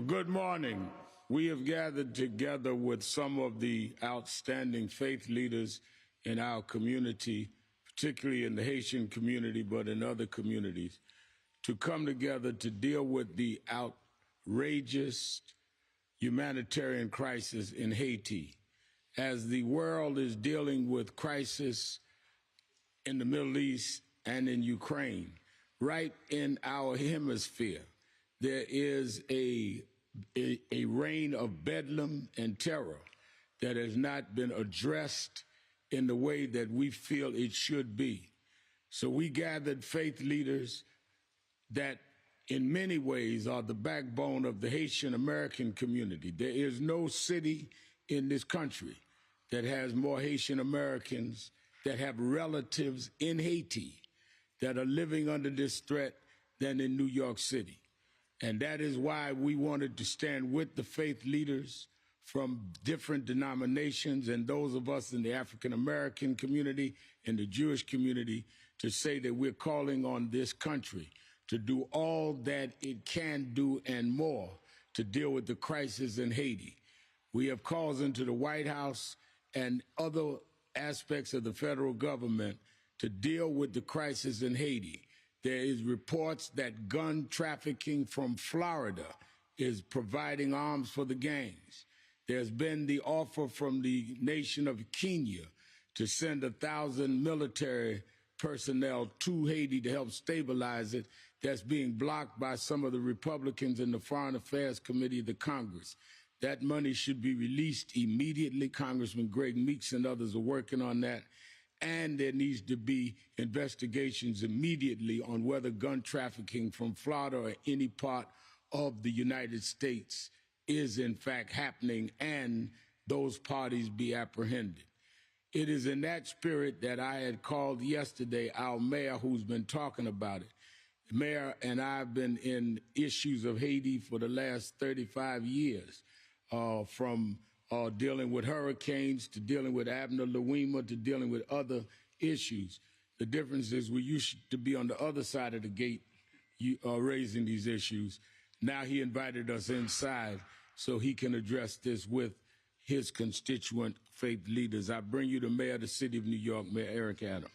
Good morning. We have gathered together with some of the outstanding faith leaders in our community, particularly in the Haitian community, but in other communities, to come together to deal with the outrageous humanitarian crisis in Haiti. As the world is dealing with crisis in the Middle East and in Ukraine, right in our hemisphere, there is a reign of bedlam and terror that has not been addressed in the way that we feel it should be. So we gathered faith leaders that in many ways are the backbone of the Haitian American community. There is no city in this country that has more Haitian Americans that have relatives in Haiti that are living under this threat than in New York City. And that is why we wanted to stand with the faith leaders from different denominations and those of us in the African American community and the Jewish community to say that we're calling on this country to do all that it can do and more to deal with the crisis in Haiti. We have calls into the White House and other aspects of the federal government to deal with the crisis in Haiti. There is reports that gun trafficking from Florida is providing arms for the gangs. There's been the offer from the nation of Kenya to send 1,000 military personnel to Haiti to help stabilize it. That's being blocked by some of the Republicans in the Foreign Affairs Committee of the Congress. That money should be released immediately. Congressman Greg Meeks and others are working on that. And there needs to be investigations immediately on whether gun trafficking from Florida or any part of the United States is in fact happening and those parties be apprehended. It is in that spirit that I had called yesterday our mayor who's been talking about it. The mayor and I have been in issues of Haiti for the last 35 years, from dealing with hurricanes, to dealing with Abner Louima, to dealing with other issues. The difference is we used to be on the other side of the gate raising these issues. Now he invited us inside so he can address this with his constituent faith leaders. I bring you the mayor of the city of New York, Mayor Eric Adams.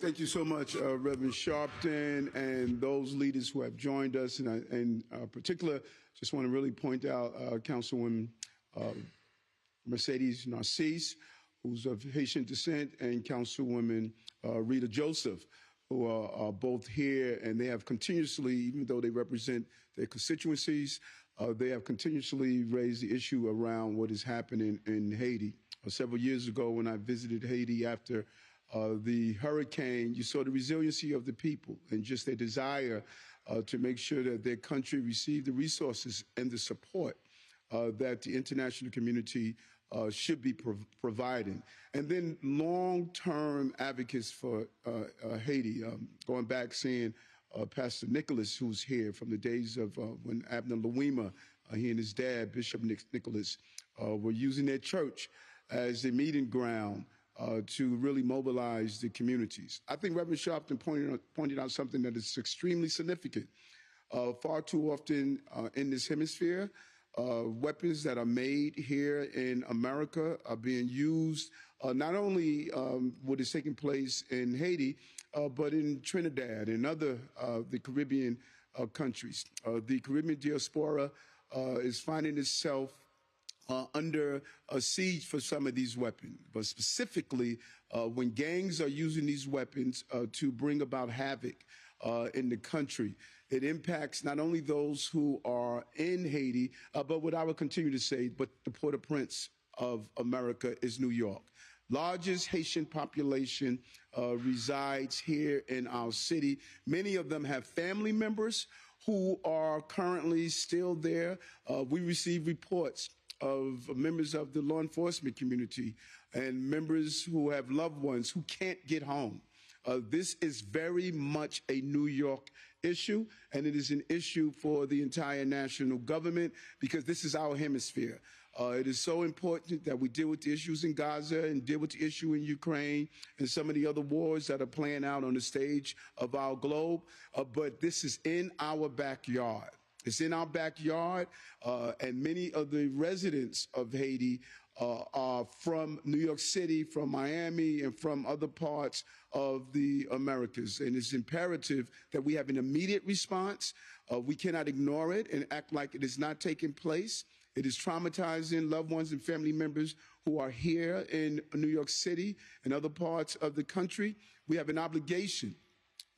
Thank you so much, Reverend Sharpton, and those leaders who have joined us. And in particular, just want to really point out Councilwoman Mercedes Narcisse, who's of Haitian descent, and Councilwoman Rita Joseph, who are both here, and they have continuously, even though they represent their constituencies, they have continuously raised the issue around what is happening in Haiti. Several years ago, when I visited Haiti after the hurricane, you saw the resiliency of the people and just their desire to make sure that their country received the resources and the support that the international community should be providing. And then long-term advocates for Haiti, going back seeing Pastor Nicholas, who's here from the days of when Abner Louima, he and his dad, Bishop Nicholas, were using their church as a meeting ground to really mobilize the communities. I think Reverend Sharpton pointed out something that is extremely significant. Far too often in this hemisphere, weapons that are made here in America are being used not only what is taking place in Haiti, but in Trinidad and other the Caribbean countries. The Caribbean diaspora is finding itself under a siege for some of these weapons, but specifically when gangs are using these weapons to bring about havoc in the country. It impacts not only those who are in Haiti, but what I would continue to say, but the Port-au-Prince of America is New York. Largest Haitian population resides here in our city. Many of them have family members who are currently still there. We receive reports of members of the law enforcement community and members who have loved ones who can't get home. This is very much a New York issue, and it is an issue for the entire national government because this is our hemisphere. It is so important that we deal with the issues in Gaza and deal with the issue in Ukraine and some of the other wars that are playing out on the stage of our globe. But this is in our backyard. It's in our backyard, and many of the residents of Haiti are from New York City, from Miami, and from other parts of the Americas. And it's imperative that we have an immediate response. We cannot ignore it and act like it is not taking place. It is traumatizing loved ones and family members who are here in New York City and other parts of the country. We have an obligation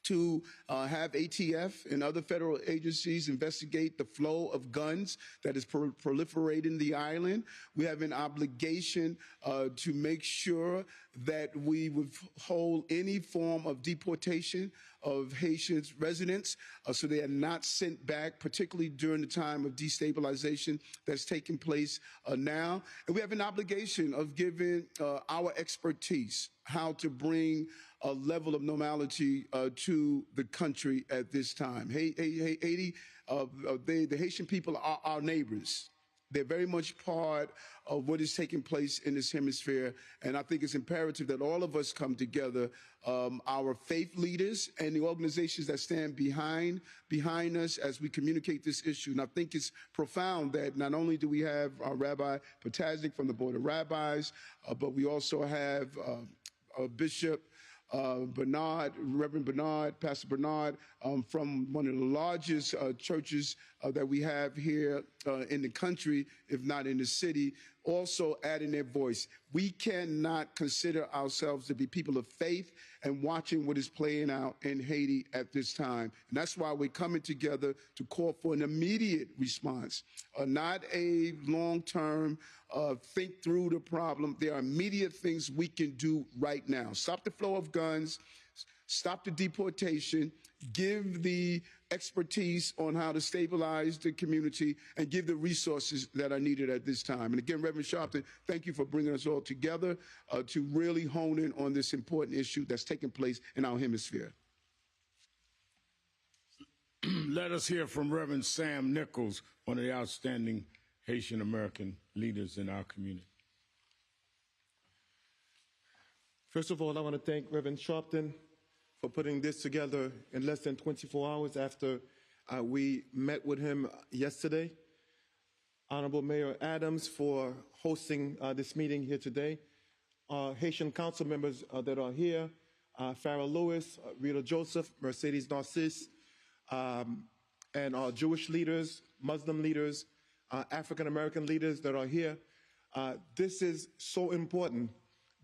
to have ATF and other federal agencies investigate the flow of guns that is proliferating the island. We have an obligation to make sure that we withhold any form of deportation of Haitian residents so they are not sent back, particularly during the time of destabilization that's taking place now. And we have an obligation of giving our expertise how to bring a level of normality to the country at this time. Haiti, the Haitian people are our neighbors. They're very much part of what is taking place in this hemisphere, and I think it's imperative that all of us come together, our faith leaders and the organizations that stand behind us as we communicate this issue. And I think it's profound that not only do we have Rabbi Potaznik from the Board of Rabbis, but we also have Bishop Bernard, Reverend Bernard, Pastor Bernard, from one of the largest churches that we have here in the country, if not in the city, also adding their voice. We cannot consider ourselves to be people of faith and watching what is playing out in Haiti at this time. And that's why we're coming together to call for an immediate response, not a long-term think through the problem. There are immediate things we can do right now. Stop the flow of guns, stop the deportation, give the expertise on how to stabilize the community, and give the resources that are needed at this time. And again, Reverend Sharpton, thank you for bringing us all together to really hone in on this important issue that's taking place in our hemisphere. Let us hear from Reverend Sam Nichols, one of the outstanding Haitian American leaders in our community. First of all, I want to thank Reverend Sharpton for putting this together in less than 24 hours after we met with him yesterday. Honorable Mayor Adams for hosting this meeting here today. Haitian council members that are here, Farrah Lewis, Rita Joseph, Mercedes Narcisse, and our Jewish leaders, Muslim leaders, African-American leaders that are here. This is so important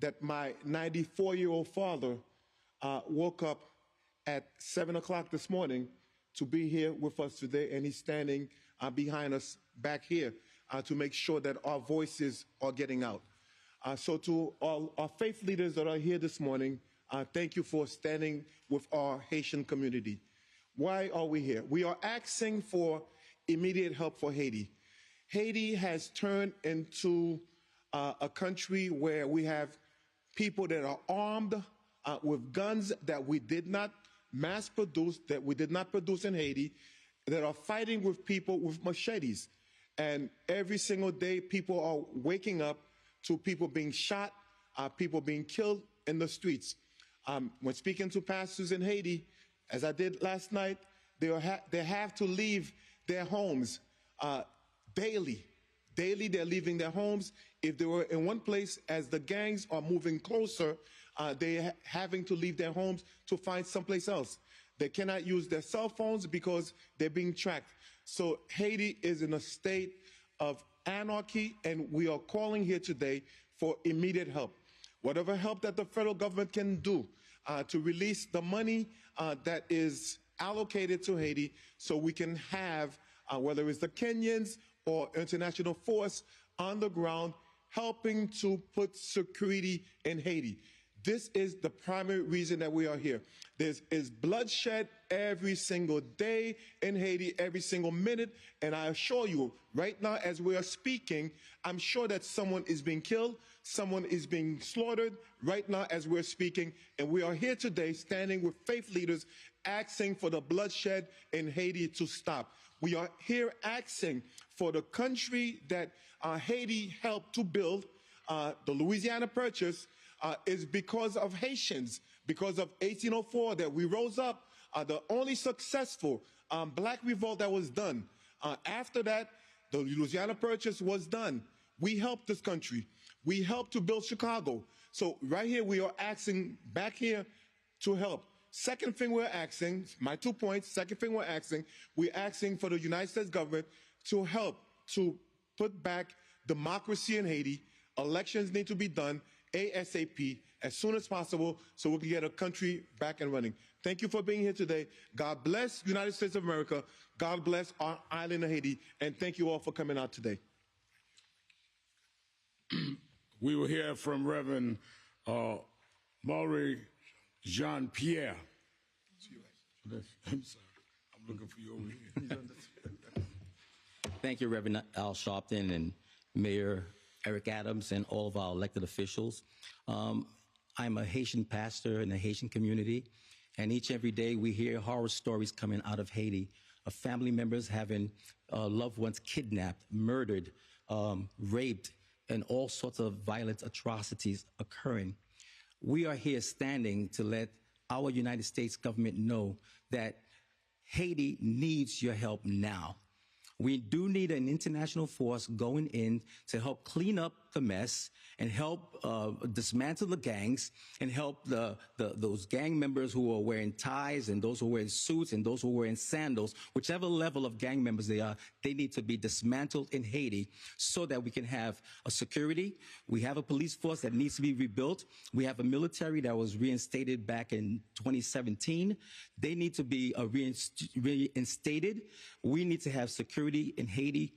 that my 94-year-old father woke up at 7 o'clock this morning to be here with us today, and he's standing behind us back here to make sure that our voices are getting out. So to all our faith leaders that are here this morning, thank you for standing with our Haitian community. Why are we here? We are asking for immediate help for Haiti. Haiti has turned into a country where we have people that are armed with guns that we did not mass produce, that we did not produce in Haiti, that are fighting with people with machetes. And every single day, people are waking up to people being shot, people being killed in the streets. When speaking to pastors in Haiti, as I did last night, they have to leave their homes daily. Daily, they're leaving their homes. If they were in one place, as the gangs are moving closer, they're having to leave their homes to find someplace else. They cannot use their cell phones because they're being tracked. So Haiti is in a state of anarchy, and we are calling here today for immediate help. Whatever help that the federal government can do to release the money that is allocated to Haiti so we can have, whether it's the Kenyans or international force on the ground, helping to put security in Haiti. This is the primary reason that we are here. There is bloodshed every single day in Haiti, every single minute. And I assure you, right now as we are speaking, I'm sure that someone is being killed, someone is being slaughtered right now as we're speaking. And we are here today standing with faith leaders asking for the bloodshed in Haiti to stop. We are here asking for the country that Haiti helped to build, the Louisiana Purchase, is because of Haitians, because of 1804 that we rose up, the only successful black revolt that was done After that, the Louisiana Purchase was done. We helped this country. We helped to build Chicago. So right here, we are asking back here to help. Second thing we're asking, my 2 points, second thing we're asking for the United States government to help to put back democracy in Haiti. Elections need to be done ASAP, as soon as possible, so we can get a country back and running. Thank you for being here today. God bless United States of America. God bless our island of Haiti. And thank you all for coming out today. We will hear from Reverend Maurice Jean-Pierre. I'm sorry. I'm looking for you over here. Thank you, Reverend Al Sharpton and Mayor Eric Adams and all of our elected officials. I'm a Haitian pastor in the Haitian community, and each and every day we hear horror stories coming out of Haiti of family members having loved ones kidnapped, murdered, raped, and all sorts of violent atrocities occurring. We are here standing to let our United States government know that Haiti needs your help now. We do need an international force going in to help clean up the mess and help dismantle the gangs and help those gang members who are wearing ties and those who are wearing suits and those who are wearing sandals, whichever level of gang members they are, they need to be dismantled in Haiti so that we can have a security. We have a police force that needs to be rebuilt. We have a military that was reinstated back in 2017. They need to be reinstated. We need to have security in Haiti.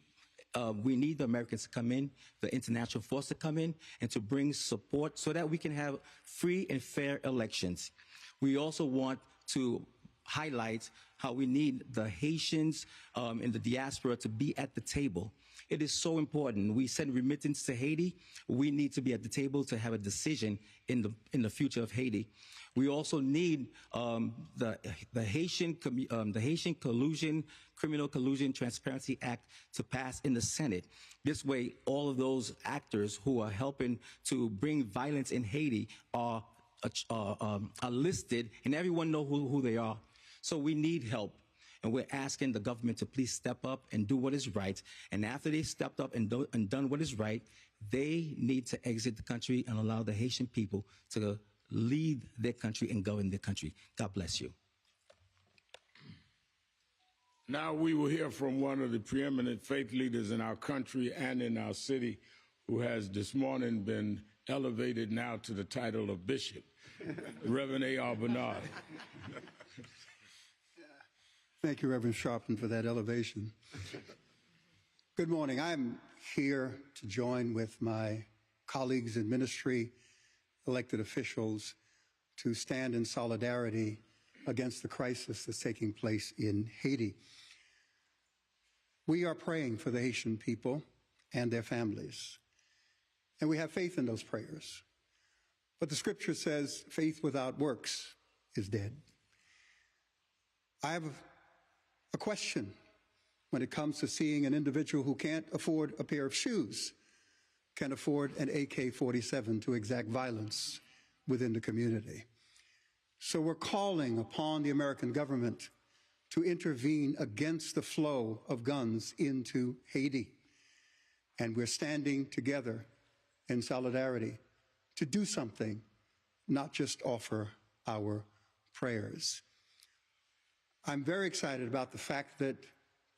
We need the Americans to come in, the international force to come in, and to bring support so that we can have free and fair elections. We also want to highlight how we need the Haitians in the diaspora to be at the table. It is so important. We send remittance to Haiti. We need to be at the table to have a decision in the future of Haiti. We also need the Haitian Criminal Collusion Transparency Act to pass in the Senate. This way, all of those actors who are helping to bring violence in Haiti are listed, and everyone knows who they are. So we need help. And we're asking the government to please step up and do what is right. And after they've stepped up and done what is right, they need to exit the country and allow the Haitian people to lead their country and govern their country. God bless you. Now we will hear from one of the preeminent faith leaders in our country and in our city who has this morning been elevated now to the title of Bishop, Reverend A.R. Bernard. Thank you, Reverend Sharpton, for that elevation. Good morning. I'm here to join with my colleagues in ministry, elected officials, to stand in solidarity against the crisis that's taking place in Haiti. We are praying for the Haitian people and their families, and we have faith in those prayers. But the scripture says faith without works is dead. I have a question when it comes to seeing an individual who can't afford a pair of shoes, can afford an AK-47 to exact violence within the community. So we're calling upon the American government to intervene against the flow of guns into Haiti. And we're standing together in solidarity to do something, not just offer our prayers. I'm very excited about the fact that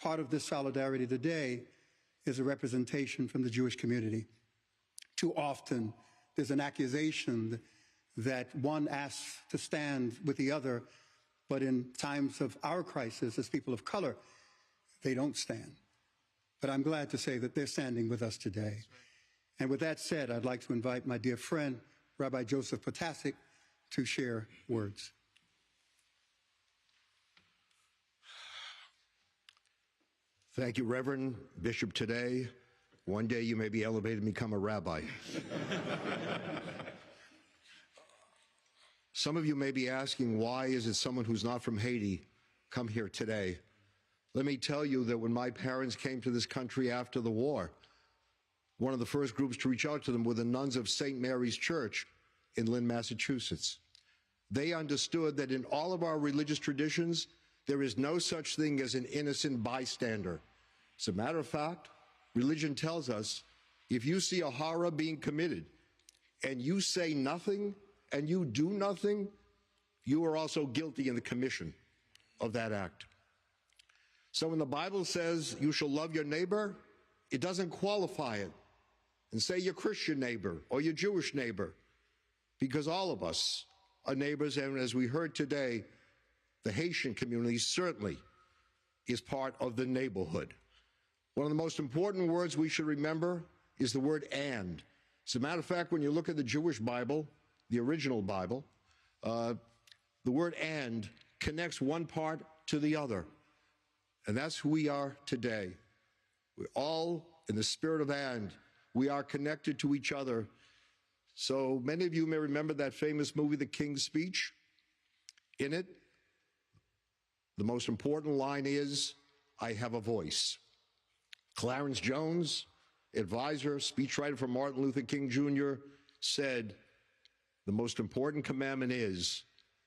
part of this solidarity today is a representation from the Jewish community. Too often, there's an accusation that one asks to stand with the other, but in times of our crisis as people of color, they don't stand. But I'm glad to say that they're standing with us today. And with that said, I'd like to invite my dear friend, Rabbi Joseph Potasic, to share words. Thank you, Reverend Bishop. Today, one day you may be elevated and become a rabbi. Some of you may be asking, why is it someone who's not from Haiti come here today? Let me tell you that when my parents came to this country after the war, one of the first groups to reach out to them were the nuns of St. Mary's Church in Lynn, Massachusetts. They understood that in all of our religious traditions, there is no such thing as an innocent bystander. As a matter of fact, religion tells us if you see a horror being committed and you say nothing and you do nothing, you are also guilty in the commission of that act. So when the Bible says you shall love your neighbor, it doesn't qualify it and say your Christian neighbor or your Jewish neighbor, because all of us are neighbors, and as we heard today, the Haitian community certainly is part of the neighborhood. One of the most important words we should remember is the word and. As a matter of fact, when you look at the Jewish Bible, the original Bible, the word and connects one part to the other. And that's who we are today. We're all in the spirit of and. We are connected to each other. So many of you may remember that famous movie, The King's Speech. In it, the most important line is, I have a voice. Clarence Jones, advisor, speechwriter for Martin Luther King Jr., said, the most important commandment is,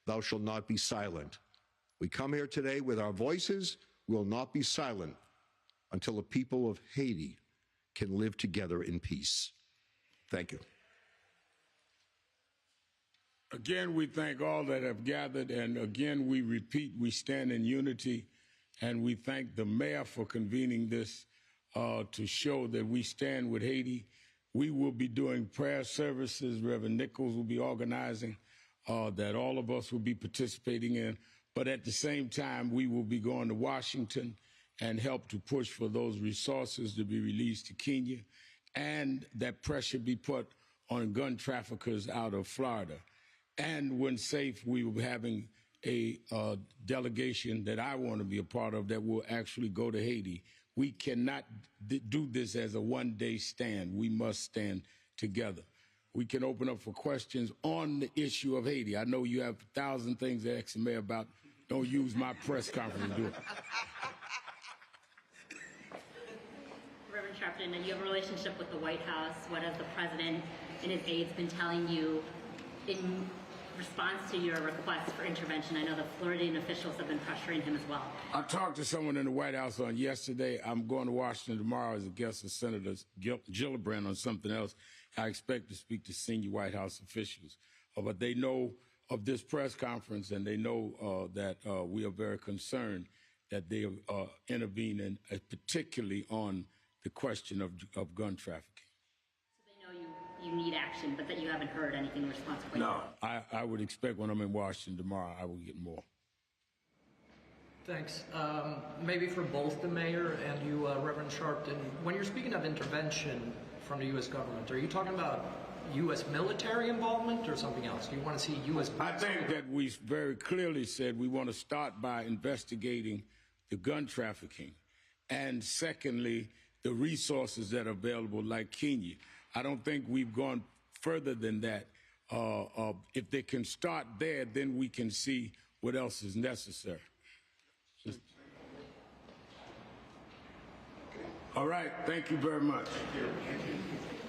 thou shalt not be silent. We come here today with our voices. We will not be silent until the people of Haiti can live together in peace. Thank you. Again, we thank all that have gathered, and again, we repeat, we stand in unity, and we thank the mayor for convening this to show that we stand with Haiti. We will be doing prayer services. Reverend Nichols will be organizing, that all of us will be participating in, but at the same time, we will be going to Washington and help to push for those resources to be released to Kenya, and that pressure be put on gun traffickers out of Florida. And when safe, we will be having a delegation that I want to be a part of that will actually go to Haiti. We cannot do this as a one-day stand. We must stand together. We can open up for questions on the issue of Haiti. I know you have 1,000 things to ask the mayor about. Don't use my press conference to do it. Reverend Sharpton, you have a relationship with the White House. What has the president and his aides been telling you in response to your request for intervention? I know the Floridian officials have been pressuring him as well. I talked to someone in the White House on yesterday. I'm going to Washington tomorrow as a guest of Senator Gillibrand on something else. I expect to speak to senior White House officials. But they know of this press conference, and they know that we are very concerned that they intervene, in, particularly on the question of gun trafficking. You need action, but that you haven't heard anything responsibly. No, I would expect when I'm in Washington tomorrow, I will get more. Thanks. Maybe for both the mayor and you, Reverend Sharpton, when you're speaking of intervention from the U.S. government, are you talking about U.S. military involvement or something else? Do you want to see U.S. I think that we very clearly said we want to start by investigating the gun trafficking, and secondly, the resources that are available, like Kenya. I don't think we've gone further than that. If they can start there, then we can see what else is necessary. All right. Thank you very much. Thank you.